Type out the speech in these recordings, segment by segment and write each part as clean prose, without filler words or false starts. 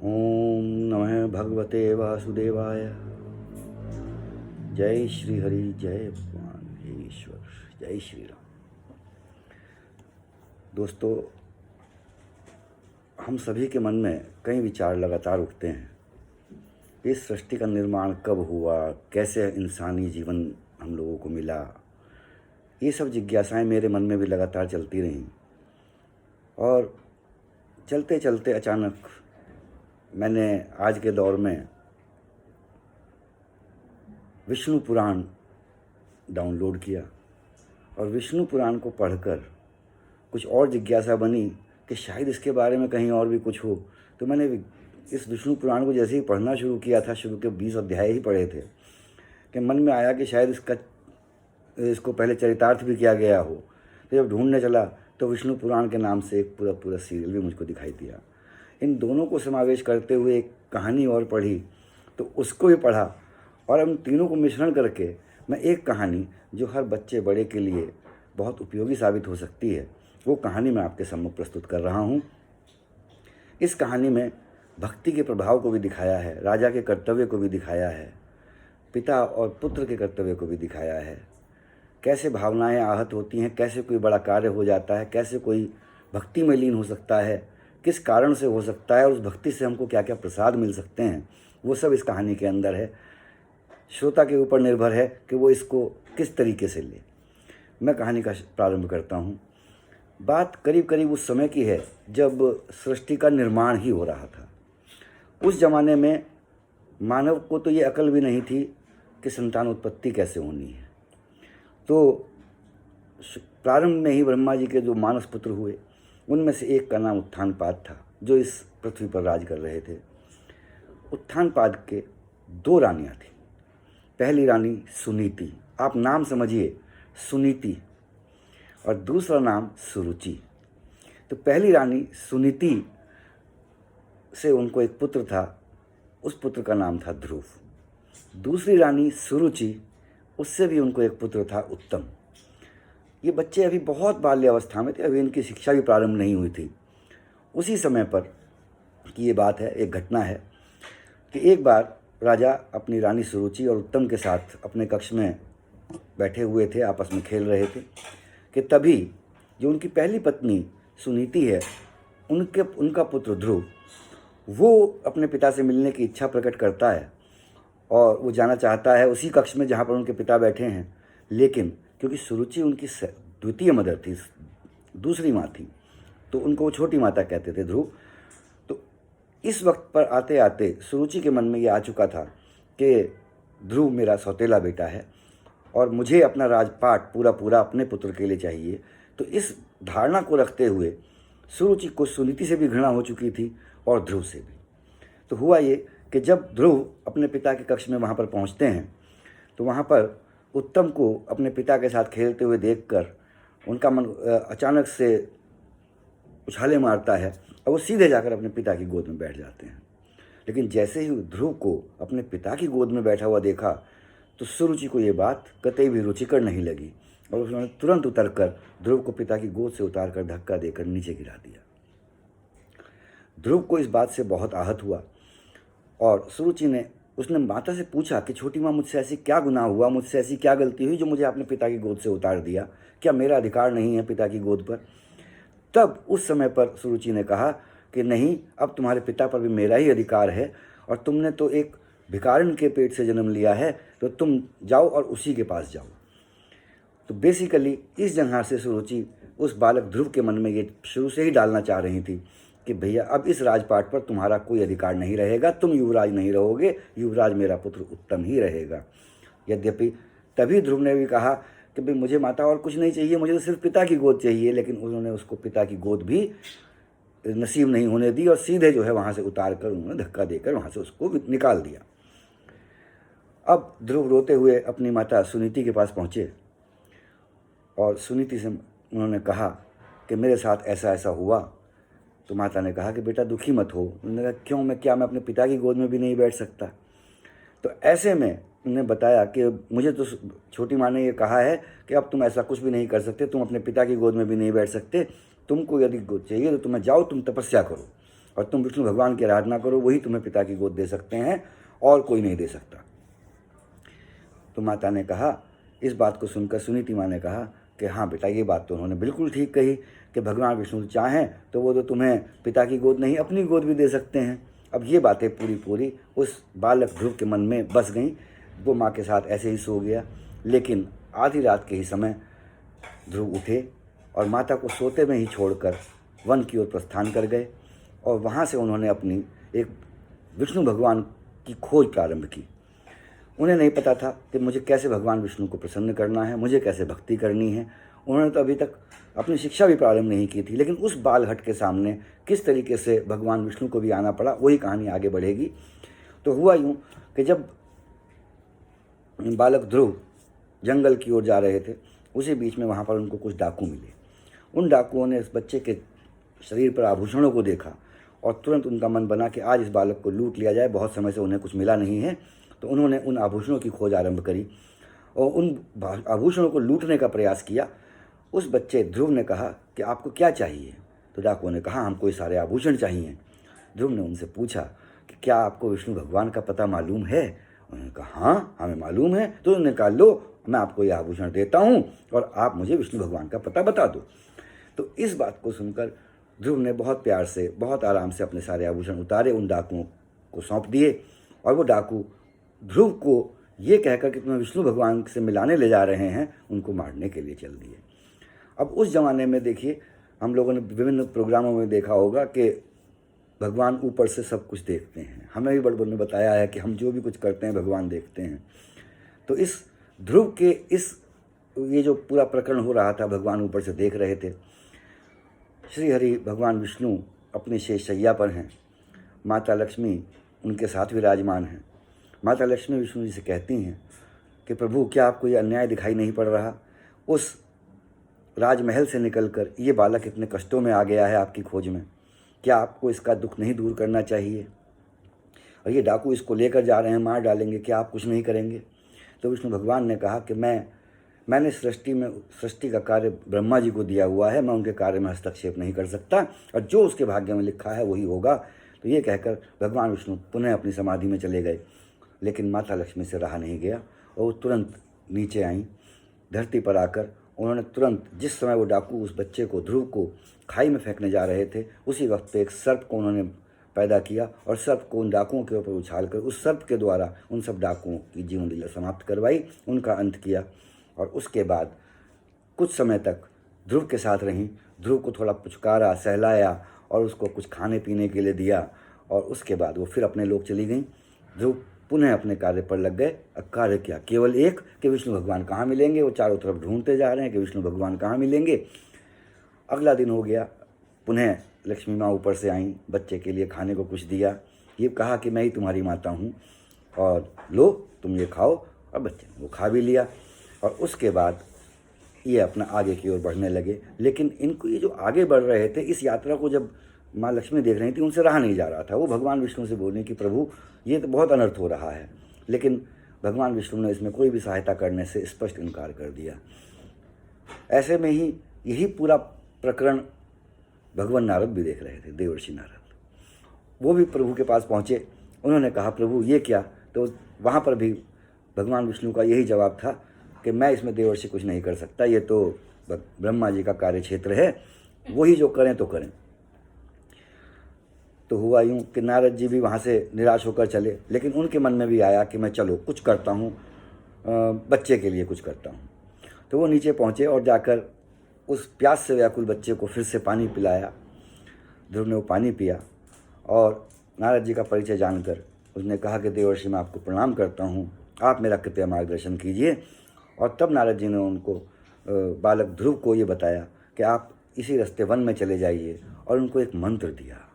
ओम नमः भगवते वासुदेवाय। जय श्री हरि, जय भगवान हे ईश्वर, जय श्री राम। दोस्तों, हम सभी के मन में कई विचार लगातार उठते हैं। इस सृष्टि का निर्माण कब हुआ, कैसे इंसानी जीवन हम लोगों को मिला, ये सब जिज्ञासाएं मेरे मन में भी लगातार चलती रहीं। और चलते चलते अचानक मैंने आज के दौर में विष्णु पुराण डाउनलोड किया और विष्णु पुराण को पढ़कर कुछ और जिज्ञासा बनी कि शायद इसके बारे में कहीं और भी कुछ हो। तो मैंने इस विष्णु पुराण को जैसे ही पढ़ना शुरू किया था, शुरू के 20 अध्याय ही पढ़े थे, कि मन में आया कि शायद इसको पहले चरितार्थ भी किया गया हो। तो जब ढूंढने चला तो विष्णु पुराण के नाम से एक पूरा सीरियल भी मुझको दिखाई दिया। इन दोनों को समावेश करते हुए एक कहानी और पढ़ी, तो उसको भी पढ़ा और उन तीनों को मिश्रण करके मैं एक कहानी जो हर बच्चे बड़े के लिए बहुत उपयोगी साबित हो सकती है, वो कहानी मैं आपके सम्मुख प्रस्तुत कर रहा हूँ। इस कहानी में भक्ति के प्रभाव को भी दिखाया है, राजा के कर्तव्य को भी दिखाया है, पिता और पुत्र के कर्तव्य को भी दिखाया है, कैसे भावनाएं आहत होती हैं, कैसे कोई बड़ा कार्य हो जाता है, कैसे कोई भक्ति में लीन हो सकता है, किस कारण से हो सकता है और उस भक्ति से हमको क्या क्या प्रसाद मिल सकते हैं, वो सब इस कहानी के अंदर है। श्रोता के ऊपर निर्भर है कि वो इसको किस तरीके से ले। मैं कहानी का प्रारंभ करता हूँ। बात करीब करीब उस समय की है जब सृष्टि का निर्माण ही हो रहा था। उस ज़माने में मानव को तो ये अकल भी नहीं थी कि संतान उत्पत्ति कैसे होनी है। तो प्रारंभ में ही ब्रह्मा जी के जो मानस पुत्र हुए, उनमें से एक का नाम उत्थानपाद था, जो इस पृथ्वी पर राज कर रहे थे। उत्थानपाद के 2 रानियाँ थीं। पहली रानी सुनीति, आप नाम समझिए सुनीति, और दूसरा नाम सुरुचि। तो पहली रानी सुनीति से उनको एक पुत्र था, उस पुत्र का नाम था ध्रुव। दूसरी रानी सुरुचि, उससे भी उनको एक पुत्र था उत्तम। ये बच्चे अभी बहुत बाल्यावस्था में थे, अभी इनकी शिक्षा भी प्रारंभ नहीं हुई थी। उसी समय पर की ये बात है, एक घटना है कि एक बार राजा अपनी रानी सुरुचि और उत्तम के साथ अपने कक्ष में बैठे हुए थे, आपस में खेल रहे थे, कि तभी जो उनकी पहली पत्नी सुनीति है, उनका पुत्र ध्रुव, वो अपने पिता से मिलने की इच्छा प्रकट करता है और वो जाना चाहता है उसी कक्ष में जहाँ पर उनके पिता बैठे हैं। लेकिन क्योंकि सुरुचि उनकी द्वितीय मदर थी, दूसरी माँ थी, तो उनको वो छोटी माता कहते थे, ध्रुव। तो इस वक्त पर आते आते सुरुचि के मन में ये आ चुका था कि ध्रुव मेरा सौतेला बेटा है और मुझे अपना राजपाट पूरा अपने पुत्र के लिए चाहिए। तो इस धारणा को रखते हुए सुरुचि को सुनीति से भी घृणा हो चुकी थी और ध्रुव से भी। तो हुआ ये कि जब ध्रुव अपने पिता के कक्ष में वहाँ पर पहुँचते हैं, तो वहाँ पर उत्तम को अपने पिता के साथ खेलते हुए देखकर उनका मन अचानक से उछाले मारता है और वो सीधे जाकर अपने पिता की गोद में बैठ जाते हैं। लेकिन जैसे ही ध्रुव को अपने पिता की गोद में बैठा हुआ देखा, तो सुरुचि को ये बात कतई भी रुचिकर नहीं लगी और उसने तुरंत उतरकर ध्रुव को पिता की गोद से उतारकर धक्का देकर नीचे गिरा दिया। ध्रुव को इस बात से बहुत आहत हुआ और सुरुचि उसने माता से पूछा कि छोटी माँ, मुझसे ऐसी क्या गुनाह हुआ, मुझसे ऐसी क्या गलती हुई जो मुझे अपने पिता की गोद से उतार दिया? क्या मेरा अधिकार नहीं है पिता की गोद पर? तब उस समय पर सुरुचि ने कहा कि नहीं, अब तुम्हारे पिता पर भी मेरा ही अधिकार है और तुमने तो एक भिखारिन के पेट से जन्म लिया है, तो तुम जाओ और उसी के पास जाओ। तो बेसिकली इस जगह से सुरुचि उस बालक ध्रुव के मन में ये शुरू से ही डालना चाह रही थी कि भैया, अब इस राजपाट पर तुम्हारा कोई अधिकार नहीं रहेगा, तुम युवराज नहीं रहोगे, युवराज मेरा पुत्र उत्तम ही रहेगा। यद्यपि तभी ध्रुव ने भी कहा कि भाई, मुझे माता और कुछ नहीं चाहिए, मुझे तो सिर्फ पिता की गोद चाहिए। लेकिन उन्होंने उसको पिता की गोद भी नसीब नहीं होने दी और सीधे जो है वहाँ से उतार कर उन्होंने धक्का देकर वहाँ से उसको निकाल दिया। अब ध्रुव रोते हुए अपनी माता सुनीति के पास पहुँचे और सुनीति से उन्होंने कहा कि मेरे साथ ऐसा ऐसा हुआ। तो माता ने कहा कि बेटा दुखी मत हो। उन्होंने कहा क्यों, मैं अपने पिता की गोद में भी नहीं बैठ सकता? तो ऐसे में उन्हें बताया कि मुझे तो छोटी माँ ने ये कहा है कि अब तुम ऐसा कुछ भी नहीं कर सकते, तुम अपने पिता की गोद में भी नहीं बैठ सकते, तुमको यदि गोद चाहिए तो तुम्हें जाओ, तुम तपस्या करो और तुम विष्णु भगवान की आराधना करो, वही तुम्हें पिता की गोद दे सकते हैं और कोई नहीं दे सकता। तो माता ने कहा, इस बात को सुनकर सुनीति माँ ने कहा कि हाँ बेटा, ये बात तो उन्होंने बिल्कुल ठीक कही कि भगवान विष्णु चाहें तो वो तो तुम्हें पिता की गोद नहीं अपनी गोद भी दे सकते हैं। अब ये बातें पूरी पूरी उस बालक ध्रुव के मन में बस गईं। वो माँ के साथ ऐसे ही सो गया। लेकिन आधी रात के ही समय ध्रुव उठे और माता को सोते में ही छोड़कर वन की ओर प्रस्थान कर गए और वहाँ से उन्होंने अपनी एक विष्णु भगवान की खोज प्रारंभ की। उन्हें नहीं पता था कि मुझे कैसे भगवान विष्णु को प्रसन्न करना है, मुझे कैसे भक्ति करनी है। उन्होंने तो अभी तक अपनी शिक्षा भी प्रारंभ नहीं की थी, लेकिन उस बालहट के सामने किस तरीके से भगवान विष्णु को भी आना पड़ा, वही कहानी आगे बढ़ेगी। तो हुआ यूँ कि जब बालक ध्रुव जंगल की ओर जा रहे थे, उसी बीच में वहाँ पर उनको कुछ डाकू मिले। उन डाकुओं ने इस बच्चे के शरीर पर आभूषणों को देखा और तुरंत उनका मन बना कि आज इस बालक को लूट लिया जाए, बहुत समय से उन्हें कुछ मिला नहीं है। तो उन्होंने उन आभूषणों की खोज आरंभ करी और उन आभूषणों को लूटने का प्रयास किया। उस बच्चे ध्रुव ने कहा कि आपको क्या चाहिए? तो डाकुओं ने कहा, हमको ये सारे आभूषण चाहिए। ध्रुव ने उनसे पूछा कि क्या आपको विष्णु भगवान का पता मालूम है? उन्होंने कहा, हाँ हमें मालूम है। तो उन्होंने कहा, लो मैं आपको ये आभूषण देता हूँ और आप मुझे विष्णु भगवान का पता बता दो। तो इस बात को सुनकर ध्रुव ने बहुत प्यार से, बहुत आराम से अपने सारे आभूषण उतारे, उन डाकुओं को सौंप दिए और वो डाकू ध्रुव को ये कहकर कि तुम्हें विष्णु भगवान से मिलाने ले जा रहे हैं, उनको मारने के लिए चल दिए। अब उस ज़माने में देखिए, हम लोगों ने विभिन्न प्रोग्रामों में देखा होगा कि भगवान ऊपर से सब कुछ देखते हैं। हमें भी बड़े ने बताया है कि हम जो भी कुछ करते हैं भगवान देखते हैं। तो इस ध्रुव के ये जो पूरा प्रकरण हो रहा था, भगवान ऊपर से देख रहे थे। श्री हरि भगवान विष्णु अपनी शेष शैया पर हैं, माता लक्ष्मी उनके साथ विराजमान हैं। माता लक्ष्मी विष्णु जी से कहती हैं कि प्रभु, क्या आपको ये अन्याय दिखाई नहीं पड़ रहा? उस राजमहल से निकलकर ये बालक इतने कष्टों में आ गया है आपकी खोज में, क्या आपको इसका दुख नहीं दूर करना चाहिए? और ये डाकू इसको लेकर जा रहे हैं, मार डालेंगे, क्या आप कुछ नहीं करेंगे? तो विष्णु भगवान ने कहा कि मैंने सृष्टि का कार्य ब्रह्मा जी को दिया हुआ है, मैं उनके कार्य में हस्तक्षेप नहीं कर सकता और जो उसके भाग्य में लिखा है वही होगा। तो ये कहकर भगवान विष्णु पुनः अपनी समाधि में चले गए। लेकिन माता लक्ष्मी से रहा नहीं गया और वो तुरंत नीचे आईं। धरती पर आकर उन्होंने तुरंत, जिस समय वो डाकू उस बच्चे को, ध्रुव को खाई में फेंकने जा रहे थे, उसी वक्त पे एक सर्प को उन्होंने पैदा किया और सर्प को उन डाकुओं के ऊपर उछालकर उस सर्प के द्वारा उन सब डाकुओं की जीवन लीला समाप्त करवाई, उनका अंत किया। और उसके बाद कुछ समय तक ध्रुव के साथ रहीं। ध्रुव को थोड़ा पुचकारा, सहलाया और उसको कुछ खाने पीने के लिए दिया और उसके बाद वो फिर अपने लोग चली गईं। ध्रुव पुनः अपने कार्य पर लग गए। अब कार्य क्या, केवल एक कि विष्णु भगवान कहाँ मिलेंगे। वो चारों तरफ ढूंढते जा रहे हैं कि विष्णु भगवान कहाँ मिलेंगे। अगला दिन हो गया, पुनः लक्ष्मी माँ ऊपर से आईं, बच्चे के लिए खाने को कुछ दिया, ये कहा कि मैं ही तुम्हारी माता हूँ और लो तुम ये खाओ। और बच्चे ने वो खा भी लिया और उसके बाद ये अपना आगे की ओर बढ़ने लगे। लेकिन इनको ये जो आगे बढ़ रहे थे, इस यात्रा को जब माँ लक्ष्मी देख रही थी, उनसे रहा नहीं जा रहा था। वो भगवान विष्णु से बोलने कि प्रभु, ये तो बहुत अनर्थ हो रहा है। लेकिन भगवान विष्णु ने इसमें कोई भी सहायता करने से स्पष्ट इनकार कर दिया। ऐसे में ही यही पूरा प्रकरण भगवान नारद भी देख रहे थे, देवर्षि नारद। वो भी प्रभु के पास पहुँचे। उन्होंने कहा, प्रभु ये क्या? तो वहाँ पर भी भगवान विष्णु का यही जवाब था कि मैं इसमें देवर्षि कुछ नहीं कर सकता, ये तो ब्रह्मा जी का कार्य क्षेत्र है, वही जो करें तो करें। तो हुआ यूँ कि नारद जी भी वहाँ से निराश होकर चले। लेकिन उनके मन में भी आया कि मैं चलो कुछ करता हूँ, बच्चे के लिए कुछ करता हूँ। तो वो नीचे पहुँचे और जाकर उस प्यास से व्याकुल बच्चे को फिर से पानी पिलाया। ध्रुव ने वो पानी पिया और नारद जी का परिचय जानकर उसने कहा कि देवर्षि, मैं आपको प्रणाम करता हूँ, आप मेरा कृपया मार्गदर्शन कीजिए। और तब नारद जी ने उनको, बालक ध्रुव को ये बताया कि आप इसी रास्ते वन में चले जाइए, और उनको एक मंत्र दिया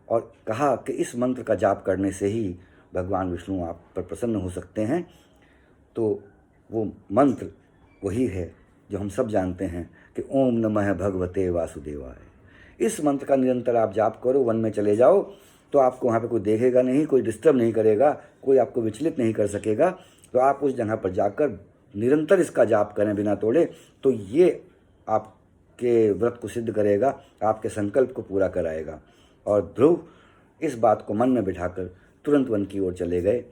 और कहा कि इस मंत्र का जाप करने से ही भगवान विष्णु आप पर प्रसन्न हो सकते हैं। तो वो मंत्र वही है जो हम सब जानते हैं कि ओम नमः भगवते वासुदेवाय। इस मंत्र का निरंतर आप जाप करो, वन में चले जाओ, तो आपको वहाँ पे कोई देखेगा नहीं, कोई डिस्टर्ब नहीं करेगा, कोई आपको विचलित नहीं कर सकेगा। तो आप उस जगह पर जाकर निरंतर इसका जाप करें बिना तोड़े, तो ये आपके व्रत को सिद्ध करेगा, आपके संकल्प को पूरा कराएगा। और ध्रुव इस बात को मन में बिठाकर तुरंत वन की ओर चले गए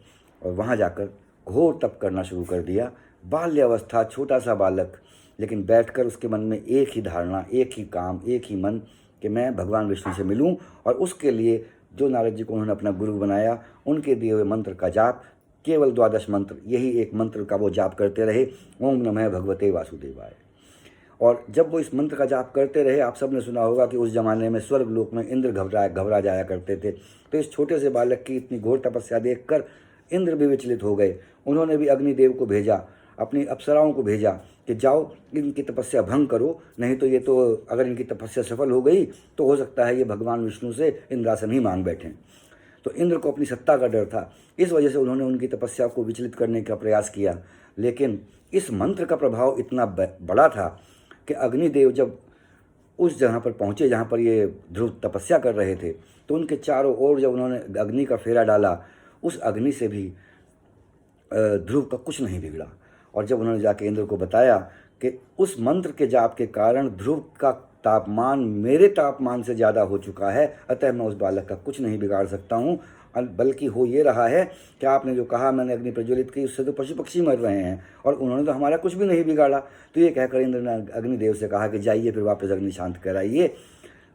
और वहाँ जाकर घोर तप करना शुरू कर दिया। बाल्यावस्था, छोटा सा बालक, लेकिन बैठकर उसके मन में एक ही धारणा, एक ही काम, एक ही मन कि मैं भगवान विष्णु से मिलूं। और उसके लिए जो नारद जी को उन्होंने अपना गुरु बनाया, उनके दिए हुए मंत्र का जाप, केवल 12 मंत्र, यही एक मंत्र का वो जाप करते रहे, ओम नमः भगवते वासुदेवाय। और जब वो इस मंत्र का जाप करते रहे, आप सब ने सुना होगा कि उस जमाने में स्वर्ग लोक में इंद्र घबरा जाया करते थे। तो इस छोटे से बालक की इतनी घोर तपस्या देखकर इंद्र भी विचलित हो गए। उन्होंने भी अग्निदेव को भेजा, अपनी अप्सराओं को भेजा कि जाओ इनकी तपस्या भंग करो, नहीं तो ये तो अगर इनकी तपस्या सफल हो गई तो हो सकता है ये भगवान विष्णु से इंद्रासन ही मांग बैठें। तो इंद्र को अपनी सत्ता का डर था, इस वजह से उन्होंने उनकी तपस्या को विचलित करने का प्रयास किया। लेकिन इस मंत्र का प्रभाव इतना बड़ा था कि अग्निदेव जब उस जगह पर पहुँचे जहाँ पर ये ध्रुव तपस्या कर रहे थे, तो उनके चारों ओर जब उन्होंने अग्नि का फेरा डाला, उस अग्नि से भी ध्रुव का कुछ नहीं बिगड़ा। और जब उन्होंने जाके इंद्र को बताया कि उस मंत्र के जाप के कारण ध्रुव का तापमान मेरे तापमान से ज़्यादा हो चुका है, अतः मैं उस बालक का कुछ नहीं बिगाड़ सकता हूँ, बल्कि हो ये रहा है कि आपने जो कहा मैंने अग्नि प्रज्वलित की, उससे तो पशु पक्षी मर रहे हैं और उन्होंने तो हमारा कुछ भी नहीं बिगाड़ा। तो ये कहकर इंद्र ने अग्निदेव से कहा कि जाइए फिर वापस अग्नि शांत कराइए।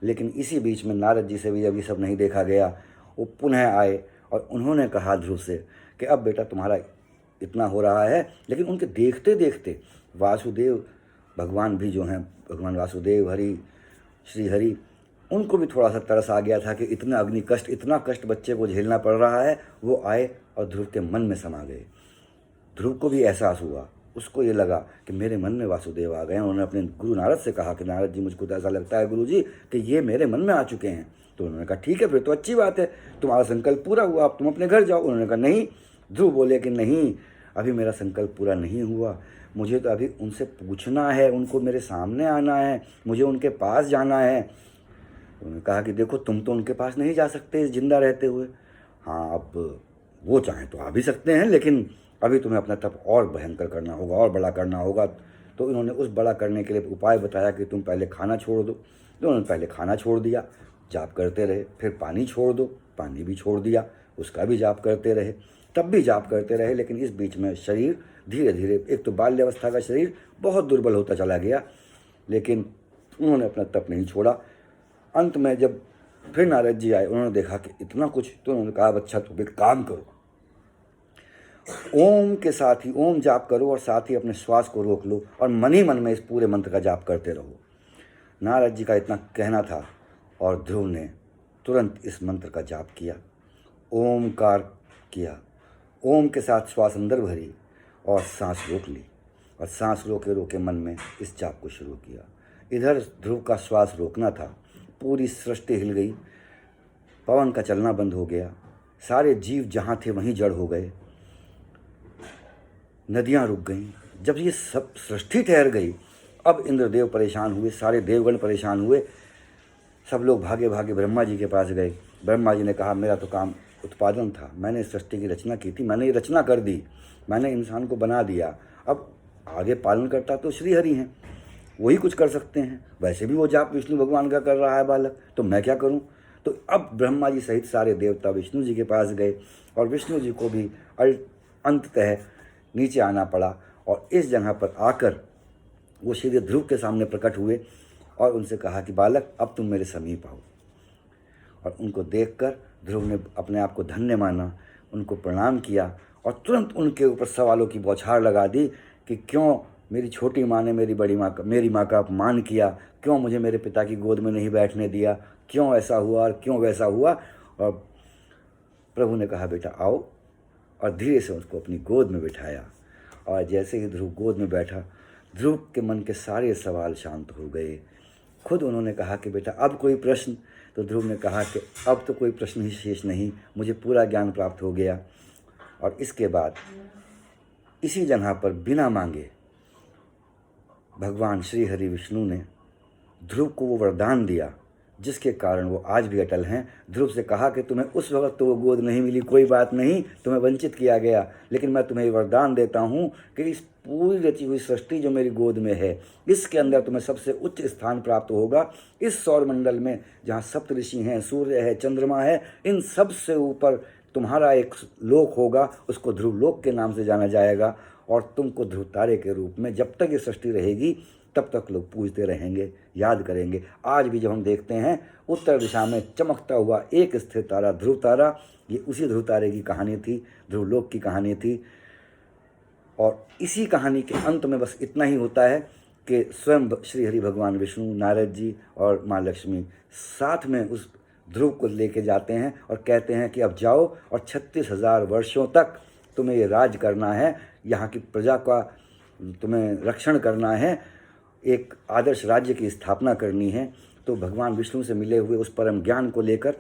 लेकिन इसी बीच में नारद जी से भी जब ये सब नहीं देखा गया, वो पुनः आए और उन्होंने कहा ध्रुव से कि अब बेटा तुम्हारा इतना हो रहा है। लेकिन उनके देखते देखते वासुदेव भगवान भी जो हैं, भगवान वासुदेव हरि श्री हरि, उनको भी थोड़ा सा तरस आ गया था कि इतना अग्नि कष्ट, इतना कष्ट बच्चे को झेलना पड़ रहा है। वो आए और ध्रुव के मन में समा गए। ध्रुव को भी एहसास हुआ, उसको ये लगा कि मेरे मन में वासुदेव आ गए। उन्होंने अपने गुरु नारद से कहा कि नारद जी मुझको तो ऐसा लगता है गुरु जी कि ये मेरे मन में आ चुके हैं। तो उन्होंने कहा ठीक है फिर तो अच्छी बात है, तुम्हारा संकल्प पूरा हुआ, अब तुम अपने घर जाओ। उन्होंने कहा नहीं। ध्रुव बोले कि नहीं, अभी मेरा संकल्प पूरा नहीं हुआ, मुझे तो अभी उनसे पूछना है, उनको मेरे सामने आना है, मुझे उनके पास जाना है। उन्होंने कहा कि देखो तुम तो उनके पास नहीं जा सकते जिंदा रहते हुए, हाँ अब वो चाहें तो आ भी सकते हैं, लेकिन अभी तुम्हें अपना तप और भयंकर करना होगा और बड़ा करना होगा। तो उन्होंने उस बड़ा करने के लिए उपाय बताया कि तुम पहले खाना छोड़ दो। तो उन्होंने पहले खाना छोड़ दिया, जाप करते रहे। फिर पानी छोड़ दो, पानी भी छोड़ दिया, उसका भी जाप करते रहे, तब भी जाप करते रहे। लेकिन इस बीच में शरीर धीरे धीरे, एक तो बाल्यावस्था का शरीर बहुत दुर्बल होता चला गया, लेकिन उन्होंने अपना तप नहीं छोड़ा। अंत में जब फिर नारद जी आए, उन्होंने देखा कि इतना कुछ, तो उन्होंने कहा अच्छा तुम एक काम करो, ओम के साथ ही ओम जाप करो और साथ ही अपने श्वास को रोक लो और मन ही मन में इस पूरे मंत्र का जाप करते रहो। नारद जी का इतना कहना था और ध्रुव ने तुरंत इस मंत्र का जाप किया, ओमकार किया, ओम के साथ श्वास अंदर भरी और सांस रोक ली और सांस रोके रोके मन में इस जाप को शुरू किया। इधर ध्रुव का श्वास रोकना था, पूरी सृष्टि हिल गई, पवन का चलना बंद हो गया, सारे जीव जहाँ थे वहीं जड़ हो गए, नदियाँ रुक गईं। जब ये सब सृष्टि ठहर गई, अब इंद्रदेव परेशान हुए, सारे देवगण परेशान हुए। सब लोग भागे भागे ब्रह्मा जी के पास गए। ब्रह्मा जी ने कहा मेरा तो काम उत्पादन था, मैंने सृष्टि की रचना की थी, मैंने ये रचना कर दी, मैंने इंसान को बना दिया, अब आगे पालन करता तो श्री हरि हैं, वही कुछ कर सकते हैं। वैसे भी वो जाप विष्णु भगवान का कर रहा है बालक, तो मैं क्या करूं। तो अब ब्रह्मा जी सहित सारे देवता विष्णु जी के पास गए और विष्णु जी को भी अंततः नीचे आना पड़ा। और इस जगह पर आकर वो श्री ध्रुव के सामने प्रकट हुए और उनसे कहा कि बालक अब तुम मेरे समीप आओ। और उनको देखकर ध्रुव ने अपने आप को धन्य माना, उनको प्रणाम किया और तुरंत उनके ऊपर सवालों की बौछार लगा दी कि क्यों मेरी छोटी माँ ने मेरी माँ का अपमान किया, क्यों मुझे मेरे पिता की गोद में नहीं बैठने दिया, क्यों ऐसा हुआ और क्यों वैसा हुआ। और प्रभु ने कहा बेटा आओ, और धीरे से उसको अपनी गोद में बिठाया। और जैसे ही ध्रुव गोद में बैठा, ध्रुव के मन के सारे सवाल शांत हो गए। खुद उन्होंने कहा कि बेटा अब कोई प्रश्न। तो ध्रुव ने कहा कि अब तो कोई प्रश्न ही शेष नहीं, मुझे पूरा ज्ञान प्राप्त हो गया। और इसके बाद इसी जगह पर बिना मांगे भगवान श्री हरि विष्णु ने ध्रुव को वो वरदान दिया जिसके कारण वो आज भी अटल हैं। ध्रुव से कहा कि तुम्हें उस वक्त तो वो गोद नहीं मिली, कोई बात नहीं, तुम्हें वंचित किया गया, लेकिन मैं तुम्हें वरदान देता हूँ कि इस पूरी रची हुई सृष्टि जो मेरी गोद में है, इसके अंदर तुम्हें सबसे उच्च स्थान प्राप्त होगा। इस सौरमंडल में जहाँ सप्तऋषि हैं, सूर्य है, चंद्रमा है, इन सब से ऊपर तुम्हारा एक लोक होगा, उसको ध्रुव लोक के नाम से जाना जाएगा। और तुमको ध्रुव तारे के रूप में जब तक ये सृष्टि रहेगी तब तक लोग पूजते रहेंगे, याद करेंगे। आज भी जब हम देखते हैं उत्तर दिशा में चमकता हुआ एक स्थिर तारा ध्रुव तारा, ये उसी ध्रुव तारे की कहानी थी, ध्रुवलोक की कहानी थी। और इसी कहानी के अंत में बस इतना ही होता है कि स्वयं श्री हरि भगवान विष्णु, नारद जी और माँ लक्ष्मी साथ में उस ध्रुव को लेके जाते हैं और कहते हैं कि अब जाओ और 36,000 वर्षों तक तुम्हें ये राज करना है, यहाँ की प्रजा का तुम्हें रक्षण करना है, एक आदर्श राज्य की स्थापना करनी है। तो भगवान विष्णु से मिले हुए उस परम ज्ञान को लेकर